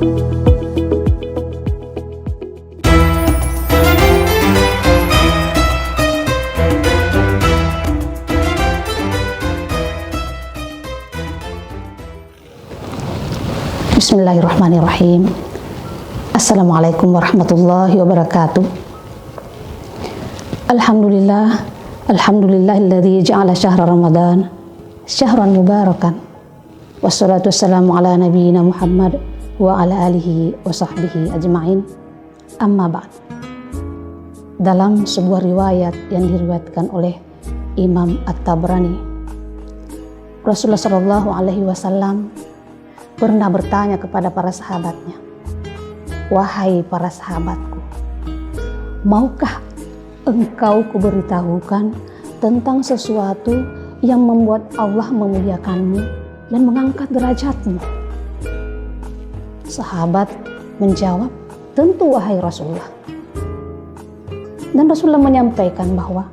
Bismillahirrahmanirrahim. Assalamualaikum warahmatullahi wabarakatuh. Alhamdulillahilladzi ja'ala syahra Ramadan syahran mubarakan. Wassalatu wassalamu ala nabiyyina Muhammad wa ala alihi wa sahbihi ajma'in. Amma ba'd. Dalam sebuah riwayat yang diriwayatkan oleh Imam At-Tabrani, Rasulullah sallallahu alaihi wasallam pernah bertanya kepada para sahabatnya, "Wahai para sahabatku, maukah engkau kuberitahukan tentang sesuatu yang membuat Allah memuliakanmu dan mengangkat derajatmu?" Sahabat menjawab, "Tentu wahai Rasulullah." Dan Rasulullah menyampaikan bahwa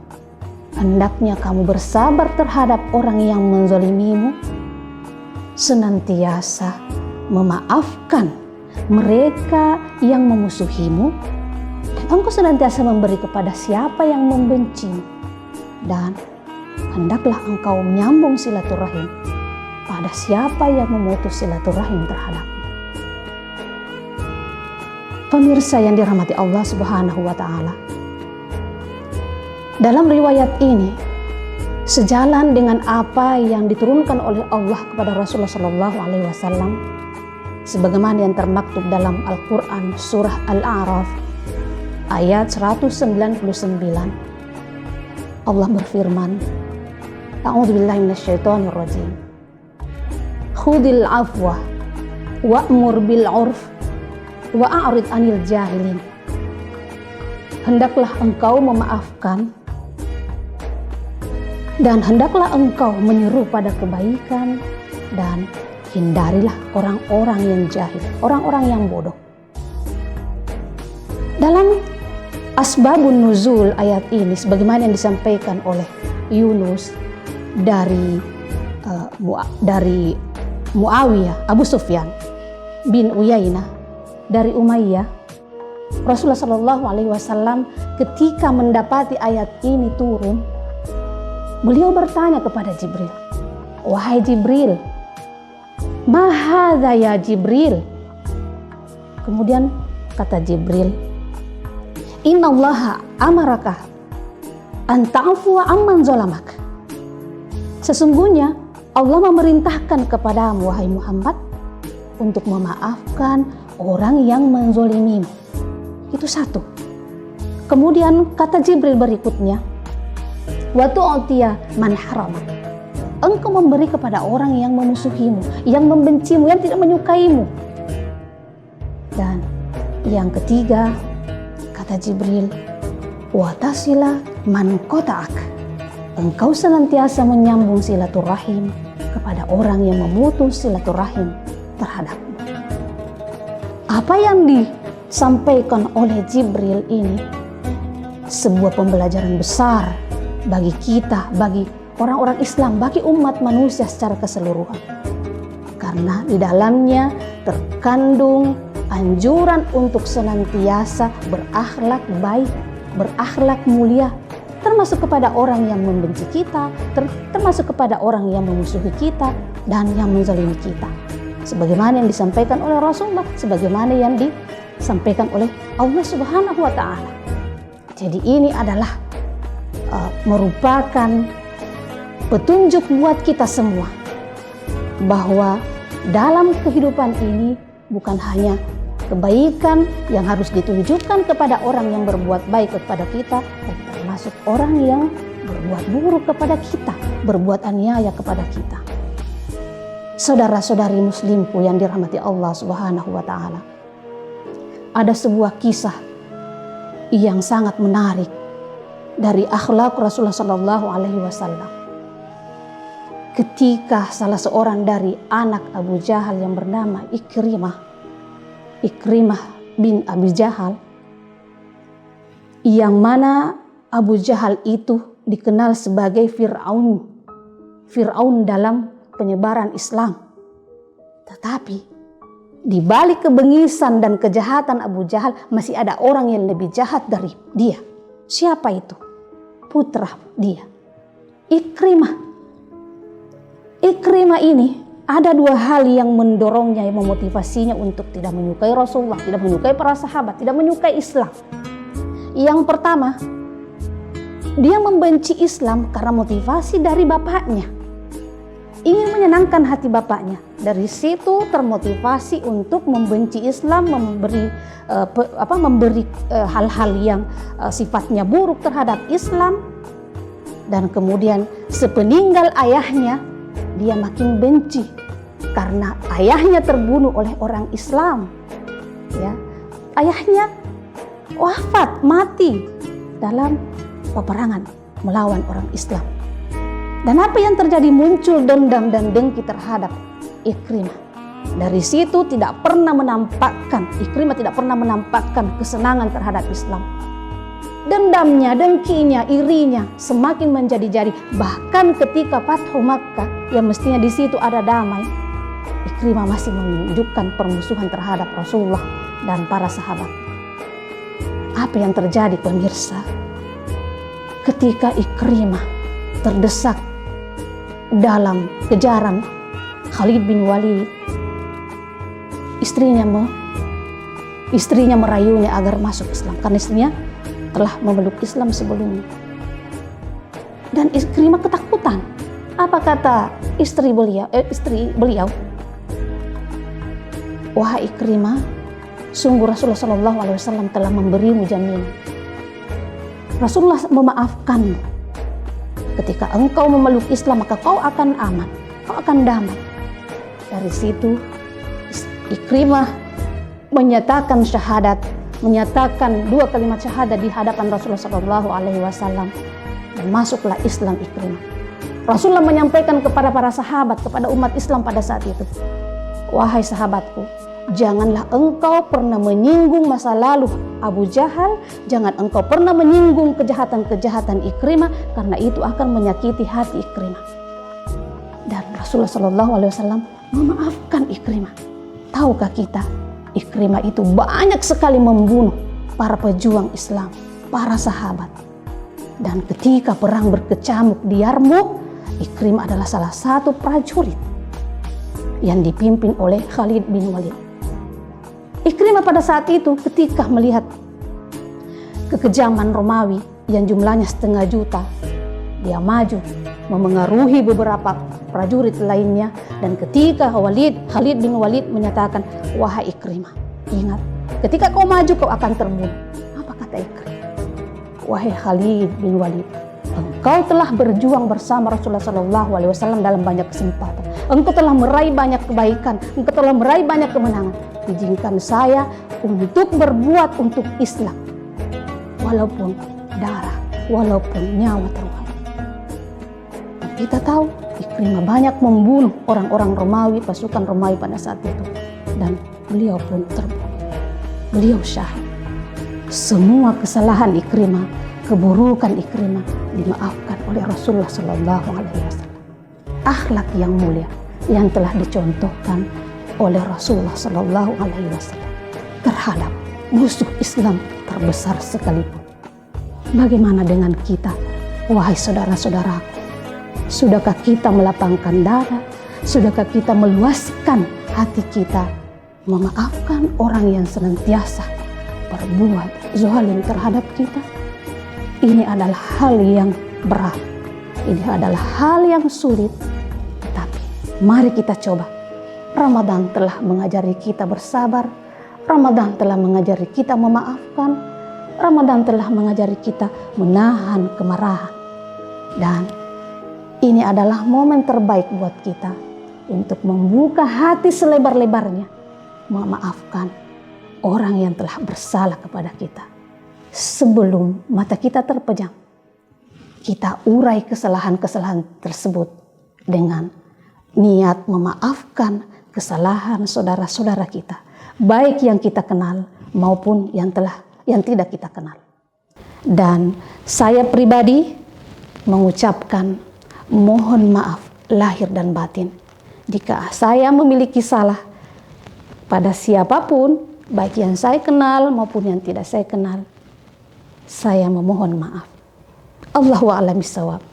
hendaknya kamu bersabar terhadap orang yang menzalimimu, senantiasa memaafkan mereka yang memusuhimu, dan engkau senantiasa memberi kepada siapa yang membencimu, dan hendaklah engkau menyambung silaturahim pada siapa yang memutus silaturahim terhadapmu. Pemirsa yang dirahmati Allah Subhanahu wa Ta'ala, dalam riwayat ini sejalan dengan apa yang diturunkan oleh Allah kepada Rasulullah Sallallahu Alaihi Wasallam, sebagaimana yang termaktub dalam Al-Quran surah Al-A'raf ayat 199. Allah berfirman, "A'udzubillahi minasyaitonirrajim. Khudil afwa wa'mur bil 'urf wa'arid 'anil jahilin." Hendaklah engkau memaafkan dan hendaklah engkau menyeru pada kebaikan, dan hindarilah orang-orang yang jahil, orang-orang yang bodoh. Dalam asbabun nuzul ayat ini, sebagaimana yang disampaikan oleh Yunus dari Muawiyah, Abu Sufyan bin Uyainah dari Umayyah, Rasulullah Shallallahu Alaihi Wasallam ketika mendapati ayat ini turun, beliau bertanya kepada Jibril, "Wahai Jibril, ma hadza ya Jibril?" Kemudian kata Jibril, "Innallaha amaraka an ta'fu amman zalamak." Sesungguhnya Allah memerintahkan kepadamu, wahai Muhammad, untuk memaafkan orang yang menzolimimu. Itu satu. Kemudian kata Jibril berikutnya, "Wa tu'tiya man haramak." Engkau memberi kepada orang yang memusuhimu, yang membencimu, yang tidak menyukaimu. Dan yang ketiga, kata Jibril, "Wa tasila man qata'ak." Engkau senantiasa menyambung silaturahim kepada orang yang memutus silaturahim terhadapmu. Apa yang disampaikan oleh Jibril ini sebuah pembelajaran besar bagi kita, bagi orang-orang Islam, bagi umat manusia secara keseluruhan. Karena di dalamnya terkandung anjuran untuk senantiasa berakhlak baik, berakhlak mulia, termasuk kepada orang yang membenci kita, termasuk kepada orang yang memusuhi kita dan yang menzalimi kita. Sebagaimana yang disampaikan oleh Rasulullah, sebagaimana yang disampaikan oleh Allah Subhanahu wa Ta'ala. Jadi ini adalah merupakan petunjuk buat kita semua bahwa dalam kehidupan ini bukan hanya kebaikan yang harus ditunjukkan kepada orang yang berbuat baik kepada kita, tapi termasuk orang yang berbuat buruk kepada kita, berbuat aniaya kepada kita. Saudara-saudari muslimku yang dirahmati Allah Subhanahu wa Ta'ala, ada sebuah kisah yang sangat menarik dari akhlak Rasulullah Sallallahu Alaihi Wasallam. Ketika salah seorang dari anak Abu Jahal yang bernama Ikrimah bin Abi Jahal, yang mana Abu Jahal itu dikenal sebagai Fir'aun dalam penyebaran Islam. Tetapi Di balik kebengisan dan kejahatan Abu Jahal masih ada orang yang lebih jahat dari dia. Siapa itu? Putra dia, Ikrimah. Ikrimah ini ada dua hal yang mendorongnya, yang memotivasinya untuk tidak menyukai Rasulullah, tidak menyukai para sahabat, tidak menyukai Islam. Yang pertama, dia membenci Islam karena motivasi dari bapaknya. Ingin menyenangkan hati bapaknya. Dari situ termotivasi untuk membenci Islam, memberi hal-hal yang sifatnya buruk terhadap Islam. Dan kemudian sepeninggal ayahnya, dia makin benci karena ayahnya terbunuh oleh orang Islam. Ya, ayahnya wafat, mati dalam peperangan melawan orang Islam. Dan apa yang terjadi? Muncul dendam dan dengki terhadap Ikrimah. Dari situ Ikrimah tidak pernah menampakkan kesenangan terhadap Islam. Dendamnya, dengkinya, irinya semakin menjadi-jadi. Bahkan ketika Fathu Makkah, yang mestinya di situ ada damai, Ikrimah masih menunjukkan permusuhan terhadap Rasulullah dan para sahabat. Apa yang terjadi, pemirsa? Ketika Ikrimah terdesak dalam kejaran Khalid bin Walid, istrinya merayunya agar masuk Islam karena istrinya telah memeluk Islam sebelumnya. Dan Ikrimah ketakutan. Apa kata istri beliau? Wahai Ikrimah, sungguh Rasulullah SAW telah memberimu jaminan. Rasulullah memaafkanmu. Ketika engkau memeluk Islam, maka kau akan aman, kau akan damai. Dari situ Ikrimah menyatakan syahadat, menyatakan 2 kalimat syahadat di hadapan Rasulullah SAW, dan masuklah Islam Ikrimah. Rasulullah menyampaikan kepada para sahabat, kepada umat Islam pada saat itu, wahai sahabatku, janganlah engkau pernah menyinggung masa lalu Abu Jahal, jangan engkau pernah menyinggung kejahatan-kejahatan Ikrimah, karena itu akan menyakiti hati Ikrimah. Dan Rasulullah SAW memaafkan Ikrimah. Tahukah kita, Ikrimah itu banyak sekali membunuh para pejuang Islam, para sahabat. Dan ketika perang berkecamuk di Yarmuk, Ikrimah adalah salah satu prajurit yang dipimpin oleh Khalid bin Walid. Ikrimah pada saat itu ketika melihat kekejaman Romawi yang jumlahnya 500 juta, dia maju memengaruhi beberapa prajurit lainnya. Dan ketika Khalid bin Walid menyatakan, wahai Ikrimah, ingat, ketika kau maju kau akan terbunuh. Apa kata Ikrimah? Wahai Khalid bin Walid, engkau telah berjuang bersama Rasulullah SAW dalam banyak kesempatan. Engkau telah meraih banyak kebaikan, engkau telah meraih banyak kemenangan. Izinkan saya untuk berbuat untuk Islam, walaupun darah, walaupun nyawa taruhan. Kita tahu Ikrimah banyak membunuh orang-orang Romawi, pasukan Romawi pada saat itu, dan beliau pun terbunuh. Beliau syahid. Semua kesalahan Ikrimah, keburukan Ikrimah dimaafkan oleh Rasulullah SAW. Akhlak yang mulia yang telah dicontohkan oleh Rasulullah SAW terhadap musuh Islam terbesar sekalipun. Bagaimana dengan kita, wahai saudara-saudaraku? Sudahkah kita melapangkan dada? Sudahkah kita meluaskan hati kita, memaafkan orang yang senantiasa berbuat zalim terhadap kita? Ini adalah hal yang berat, ini adalah hal yang sulit, tetapi mari kita coba. Ramadan telah mengajari kita bersabar, Ramadan telah mengajari kita memaafkan, Ramadan telah mengajari kita menahan kemarahan. Dan ini adalah momen terbaik buat kita untuk membuka hati selebar-lebarnya, memaafkan orang yang telah bersalah kepada kita. Sebelum mata kita terpejam, kita urai kesalahan-kesalahan tersebut dengan niat memaafkan kesalahan saudara-saudara kita, baik yang kita kenal maupun yang tidak kita kenal. Dan saya pribadi mengucapkan mohon maaf lahir dan batin jika saya memiliki salah pada siapapun, baik yang saya kenal maupun yang tidak saya kenal, saya memohon maaf. Allahu a'lam bishawab.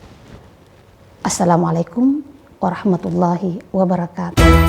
Assalamualaikum warahmatullahi wabarakatuh.